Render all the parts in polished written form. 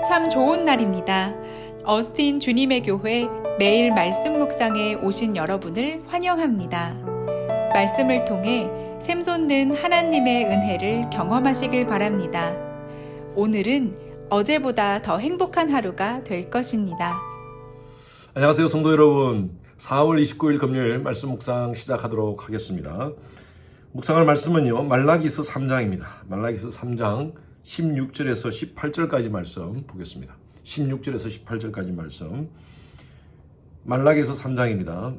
참 좋은 날입니다. 어스틴 주님의 교회 매일 말씀 묵상에 오신 여러분을 환영합니다. 말씀을 통해 샘솟는 하나님의 은혜를 경험하시길 바랍니다. 오늘은 어제보다 더 행복한 하루가 될 것입니다. 안녕하세요, 성도 여러분. 4월 29일 금요일 말씀 묵상 시작하도록 하겠습니다. 묵상할 말씀은요, 말라기서 3장입니다. 말라기서 3장 16절에서 18절까지 말씀 보겠습니다. 16절에서 18절까지 말씀. 말라기서 3장입니다.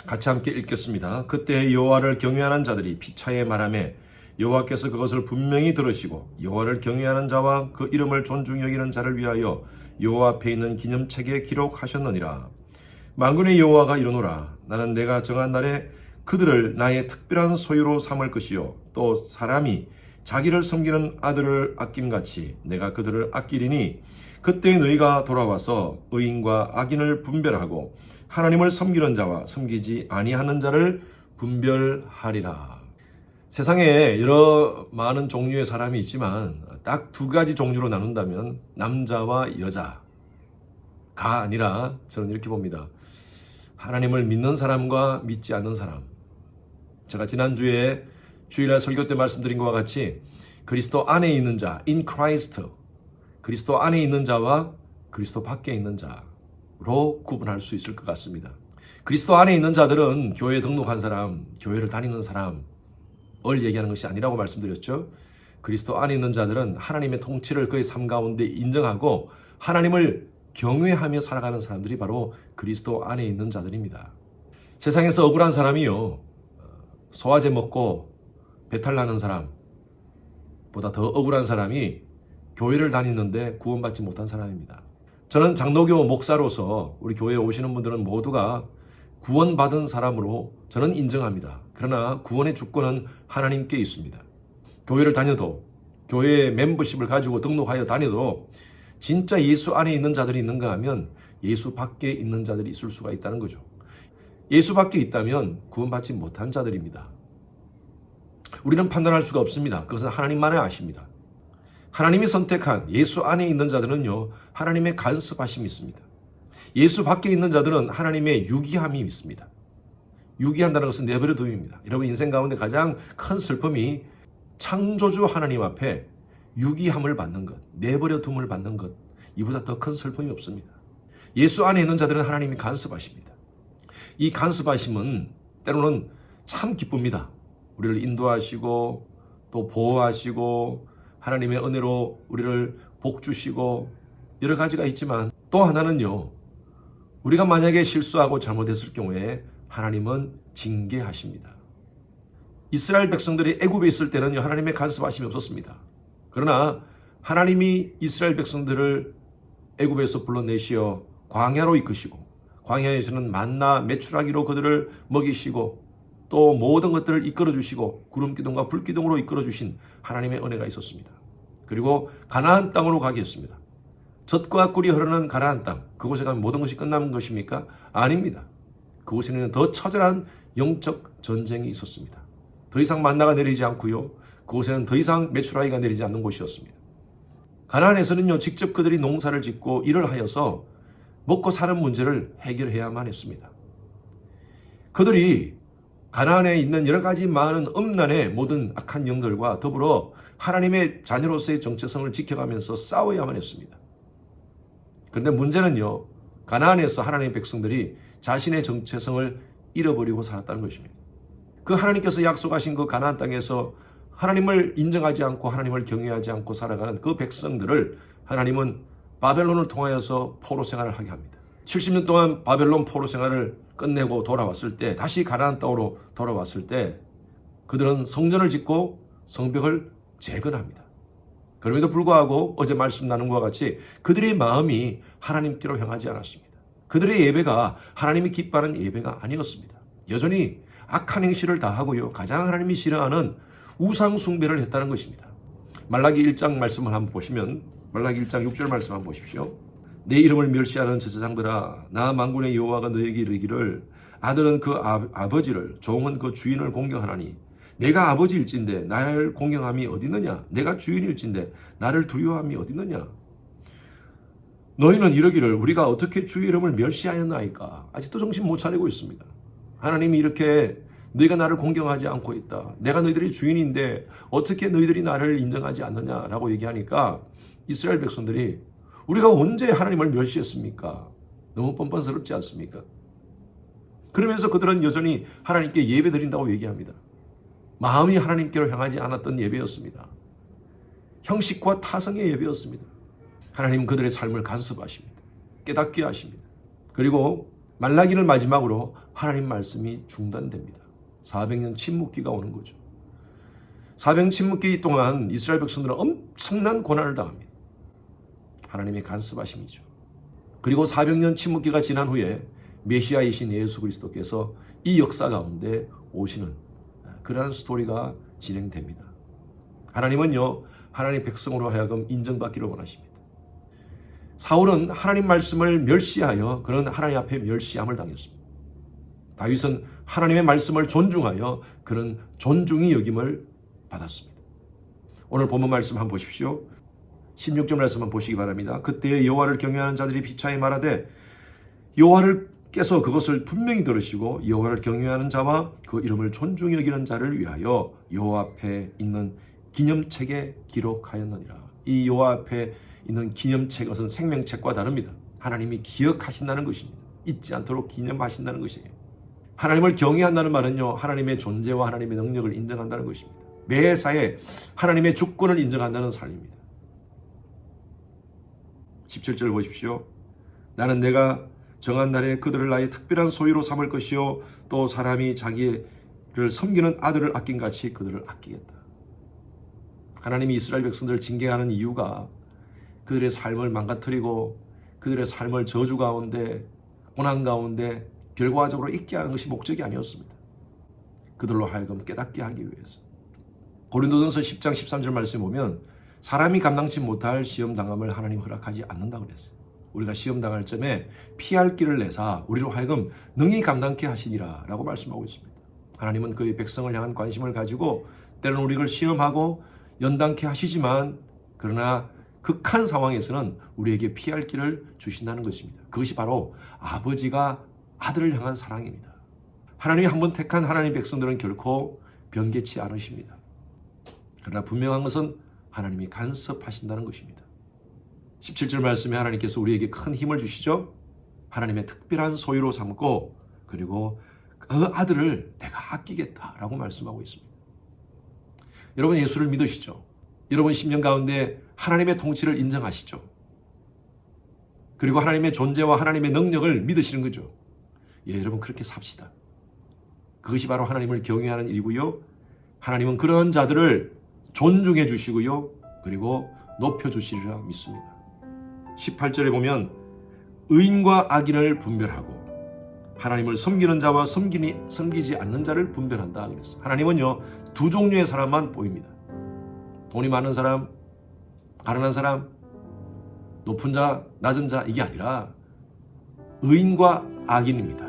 같이 함께 읽겠습니다. 그때 여호와를 경외하는 자들이 피차에 말하며 여호와께서 그것을 분명히 들으시고 여호와를 경외하는 자와 그 이름을 존중히 여기는 자를 위하여 여호와 앞에 있는 기념책에 기록하셨느니라. 만군의 여호와가 이르노라. 나는 내가 정한 날에 그들을 나의 특별한 소유로 삼을 것이요 또 사람이 자기를 섬기는 아들을 아낌같이 내가 그들을 아끼리니 그때 너희가 돌아와서 의인과 악인을 분별하고 하나님을 섬기는 자와 섬기지 아니하는 자를 분별하리라. 세상에 여러 많은 종류의 사람이 있지만 딱 두 가지 종류로 나눈다면 남자와 여자가 아니라 저는 이렇게 봅니다. 하나님을 믿는 사람과 믿지 않는 사람. 제가 지난주에 주일날 설교 때 말씀드린 것과 같이 그리스도 안에 있는 자, in Christ, 그리스도 안에 있는 자와 그리스도 밖에 있는 자로 구분할 수 있을 것 같습니다. 그리스도 안에 있는 자들은 교회에 등록한 사람, 교회를 다니는 사람을 얘기하는 것이 아니라고 말씀드렸죠. 그리스도 안에 있는 자들은 하나님의 통치를 그의 삶 가운데 인정하고 하나님을 경외하며 살아가는 사람들이 바로 그리스도 안에 있는 자들입니다. 세상에서 억울한 사람이요, 소화제 먹고 배탈 나는 사람보다 더 억울한 사람이 교회를 다니는데 구원받지 못한 사람입니다. 저는 장로교 목사로서 우리 교회에 오시는 분들은 모두가 구원받은 사람으로 저는 인정합니다. 그러나 구원의 주권은 하나님께 있습니다. 교회를 다녀도, 교회의 멤버십을 가지고 등록하여 다녀도 진짜 예수 안에 있는 자들이 있는가 하면 예수 밖에 있는 자들이 있을 수가 있다는 거죠. 예수 밖에 있다면 구원받지 못한 자들입니다. 우리는 판단할 수가 없습니다. 그것은 하나님만이 아십니다. 하나님이 선택한 예수 안에 있는 자들은요, 하나님의 간섭하심이 있습니다. 예수 밖에 있는 자들은 하나님의 유기함이 있습니다. 유기한다는 것은 내버려 둠입니다. 여러분 인생 가운데 가장 큰 슬픔이 창조주 하나님 앞에 유기함을 받는 것, 내버려 둠을 받는 것, 이보다 더 큰 슬픔이 없습니다. 예수 안에 있는 자들은 하나님이 간섭하십니다. 이 간섭하심은 때로는 참 기쁩니다. 우리를 인도하시고 또 보호하시고 하나님의 은혜로 우리를 복주시고 여러 가지가 있지만 또 하나는요, 우리가 만약에 실수하고 잘못했을 경우에 하나님은 징계하십니다. 이스라엘 백성들이 애굽에 있을 때는요, 하나님의 간섭하심이 없었습니다. 그러나 하나님이 이스라엘 백성들을 애굽에서 불러내시어 광야로 이끄시고 광야에서는 만나 메추라기로 그들을 먹이시고 또 모든 것들을 이끌어 주시고 구름기둥과 불기둥으로 이끌어 주신 하나님의 은혜가 있었습니다. 그리고 가나안 땅으로 가게 했습니다. 젖과 꿀이 흐르는 가나안 땅, 그곳에 가면 모든 것이 끝나는 것입니까? 아닙니다. 그곳에는 더 처절한 영적 전쟁이 있었습니다. 더 이상 만나가 내리지 않고요, 그곳에는 더 이상 메추라기가 내리지 않는 곳이었습니다. 가나안에서는요, 직접 그들이 농사를 짓고 일을 하여서 먹고 사는 문제를 해결해야만 했습니다. 그들이 가나안에 있는 여러 가지 많은 음란의 모든 악한 영들과 더불어 하나님의 자녀로서의 정체성을 지켜가면서 싸워야만 했습니다. 그런데 문제는요, 가나안에서 하나님의 백성들이 자신의 정체성을 잃어버리고 살았다는 것입니다. 그 하나님께서 약속하신 그 가나안 땅에서 하나님을 인정하지 않고 하나님을 경외하지 않고 살아가는 그 백성들을 하나님은 바벨론을 통하여서 포로 생활을 하게 합니다. 70년 동안 바벨론 포로 생활을 끝내고 돌아왔을 때, 다시 가나안 땅으로 돌아왔을 때 그들은 성전을 짓고 성벽을 재건합니다. 그럼에도 불구하고 어제 말씀 나눈 것과 같이 그들의 마음이 하나님께로 향하지 않았습니다. 그들의 예배가 하나님이 기뻐하는 예배가 아니었습니다. 여전히 악한 행실을 다하고요, 가장 하나님이 싫어하는 우상 숭배를 했다는 것입니다. 말라기 1장 말씀을 한번 보시면, 말라기 1장 6절 말씀 한번 보십시오. 내 이름을 멸시하는 제사장들아, 나 만군의 여호와가 너에게 이르기를 아들은 그 아버지를, 종은 그 주인을 공경하나니 내가 아버지일진데 나를 공경함이 어디느냐? 내가 주인일진데 나를 두려워함이 어디느냐? 너희는 이러기를 우리가 어떻게 주의 이름을 멸시하였나이까. 아직도 정신 못 차리고 있습니다. 하나님이 이렇게 너희가 나를 공경하지 않고 있다. 내가 너희들의 주인인데 어떻게 너희들이 나를 인정하지 않느냐라고 얘기하니까 이스라엘 백성들이 우리가 언제 하나님을 멸시했습니까? 너무 뻔뻔스럽지 않습니까? 그러면서 그들은 여전히 하나님께 예배 드린다고 얘기합니다. 마음이 하나님께로 향하지 않았던 예배였습니다. 형식과 타성의 예배였습니다. 하나님 그들의 삶을 간섭하십니다. 깨닫게 하십니다. 그리고 말라기를 마지막으로 하나님 말씀이 중단됩니다. 400년 침묵기가 오는 거죠. 400년 침묵기 동안 이스라엘 백성들은 엄청난 고난을 당합니다. 하나님의 간섭하심이죠. 그리고 400년 침묵기가 지난 후에 메시아이신 예수 그리스도께서 이 역사 가운데 오시는 그러한 스토리가 진행됩니다. 하나님은요, 하나님의 백성으로 하여금 인정받기를 원하십니다. 사울은 하나님 말씀을 멸시하여 그런 하나님 앞에 멸시함을 당했습니다. 다윗은 하나님의 말씀을 존중하여 그런 존중이 여김을 받았습니다. 오늘 본문 말씀 한번 보십시오. 16절 말씀 한번 보시기 바랍니다. 그때에 여호와를 경외하는 자들이 비차에 말하되 여호와께서 그것을 분명히 들으시고 여호와를 경외하는 자와 그 이름을 존중히 여기는 자를 위하여 여호와 앞에 있는 기념책에 기록하였느니라. 이 여호와 앞에 있는 기념책, 것은 생명책과 다릅니다. 하나님이 기억하신다는 것입니다. 잊지 않도록 기념하신다는 것이에요. 하나님을 경외한다는 말은요, 하나님의 존재와 하나님의 능력을 인정한다는 것입니다. 매사에 하나님의 주권을 인정한다는 삶입니다. 17절 보십시오. 나는 내가 정한 날에 그들을 나의 특별한 소유로 삼을 것이요 또 사람이 자기를 섬기는 아들을 아낀 같이 그들을 아끼겠다. 하나님이 이스라엘 백성들을 징계하는 이유가 그들의 삶을 망가뜨리고 그들의 삶을 저주 가운데 고난 가운데 결과적으로 있게 하는 것이 목적이 아니었습니다. 그들로 하여금 깨닫게 하기 위해서. 고린도전서 10장 13절 말씀에 보면 사람이 감당치 못할 시험당함을 하나님 허락하지 않는다고 그랬어요. 우리가 시험당할 점에 피할 길을 내사 우리로 하여금 능히 감당케 하시니라 라고 말씀하고 있습니다. 하나님은 그의 백성을 향한 관심을 가지고 때로는 우리를 시험하고 연단케 하시지만 그러나 극한 상황에서는 우리에게 피할 길을 주신다는 것입니다. 그것이 바로 아버지가 아들을 향한 사랑입니다. 하나님이 한번 택한 하나님 백성들은 결코 변개치 않으십니다. 그러나 분명한 것은 하나님이 간섭하신다는 것입니다. 17절 말씀에 하나님께서 우리에게 큰 힘을 주시죠. 하나님의 특별한 소유로 삼고 그리고 그 아들을 내가 아끼겠다라고 말씀하고 있습니다. 여러분 예수를 믿으시죠? 여러분 심령 가운데 하나님의 통치를 인정하시죠? 그리고 하나님의 존재와 하나님의 능력을 믿으시는 거죠. 예, 여러분 그렇게 삽시다. 그것이 바로 하나님을 경외하는 일이고요. 하나님은 그런 자들을 존중해 주시고요. 그리고 높여 주시리라 믿습니다. 18절에 보면 의인과 악인을 분별하고 하나님을 섬기는 자와 섬기지 않는 자를 분별한다 그랬어요. 하나님은요 두 종류의 사람만 보입니다. 돈이 많은 사람, 가난한 사람, 높은 자, 낮은 자 이게 아니라 의인과 악인입니다.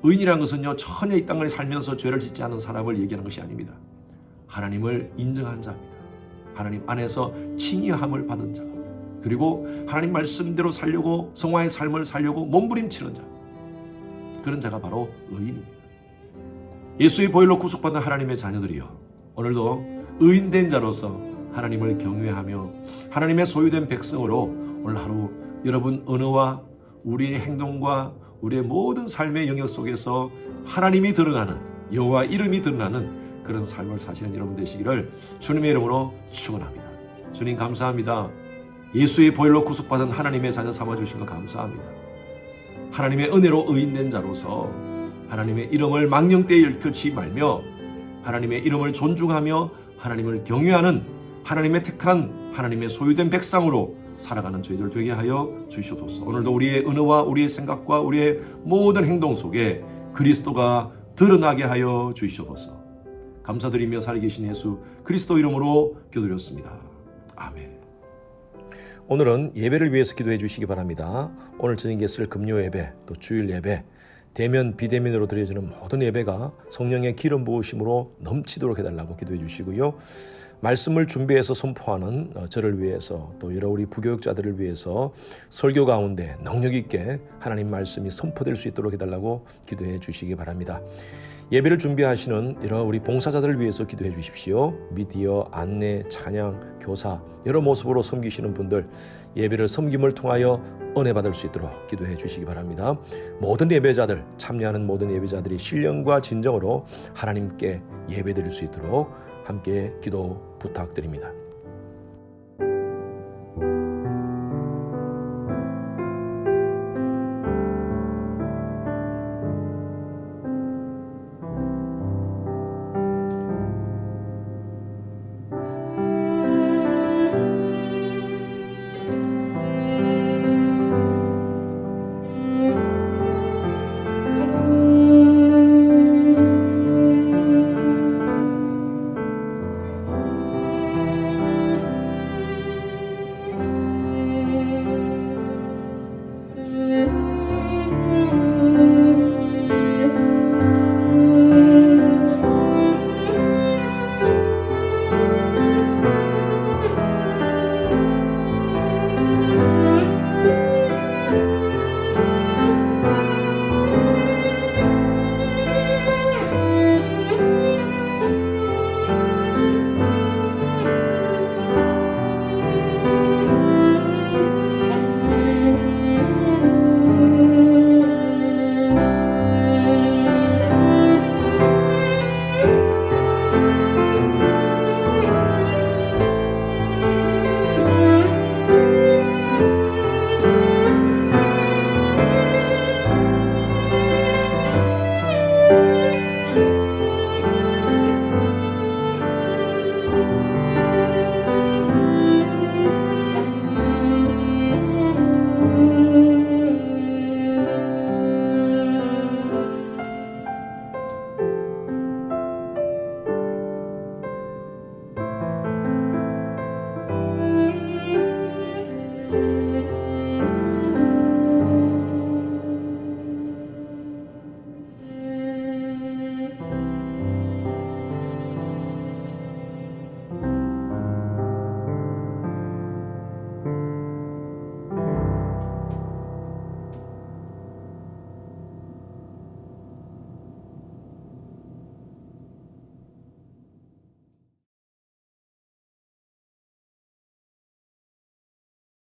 의인이라는 것은요 전혀 이 땅을 살면서 죄를 짓지 않은 사람을 얘기하는 것이 아닙니다. 하나님을 인정한 자입니다. 하나님 안에서 칭의함을 받은 자, 그리고 하나님 말씀대로 살려고 성화의 삶을 살려고 몸부림치는 자, 그런 자가 바로 의인입니다. 예수의 보혈로 구속받은 하나님의 자녀들이여 오늘도 의인된 자로서 하나님을 경외하며 하나님의 소유된 백성으로 오늘 하루 여러분 언어와 우리의 행동과 우리의 모든 삶의 영역 속에서 하나님이 드러나는 여호와 이름이 드러나는 그런 삶을 사시는 여러분 되시기를 주님의 이름으로 축원합니다. 주님 감사합니다. 예수의 보혈로 구속받은 하나님의 자녀 삼아주신 것 감사합니다. 하나님의 은혜로 의인된 자로서 하나님의 이름을 망령되이 일컬지 말며 하나님의 이름을 존중하며 하나님을 경외하는 하나님의 택한 하나님의 소유된 백성으로 살아가는 저희들 되게 하여 주시옵소서. 오늘도 우리의 언어와 우리의 생각과 우리의 모든 행동 속에 그리스도가 드러나게 하여 주시옵소서. 감사드리며 살아계신 예수 그리스도 이름으로 기도드렸습니다. 아멘. 오늘은 예배를 위해서 기도해 주시기 바랍니다. 오늘 저녁에 쓸 금요 예배, 또 주일 예배, 대면 비대면으로 드려지는 모든 예배가 성령의 기름 부으심으로 넘치도록 해달라고 기도해 주시고요. 말씀을 준비해서 선포하는 저를 위해서 또 여러 우리 부교육자들을 위해서 설교 가운데 능력 있게 하나님 말씀이 선포될 수 있도록 해달라고 기도해 주시기 바랍니다. 예배를 준비하시는 여러 우리 봉사자들을 위해서 기도해 주십시오. 미디어, 안내, 찬양, 교사 여러 모습으로 섬기시는 분들 예배를 섬김을 통하여 은혜 받을 수 있도록 기도해 주시기 바랍니다. 모든 예배자들, 참여하는 모든 예배자들이 신령과 진정으로 하나님께 예배드릴 수 있도록 함께 기도 부탁드립니다.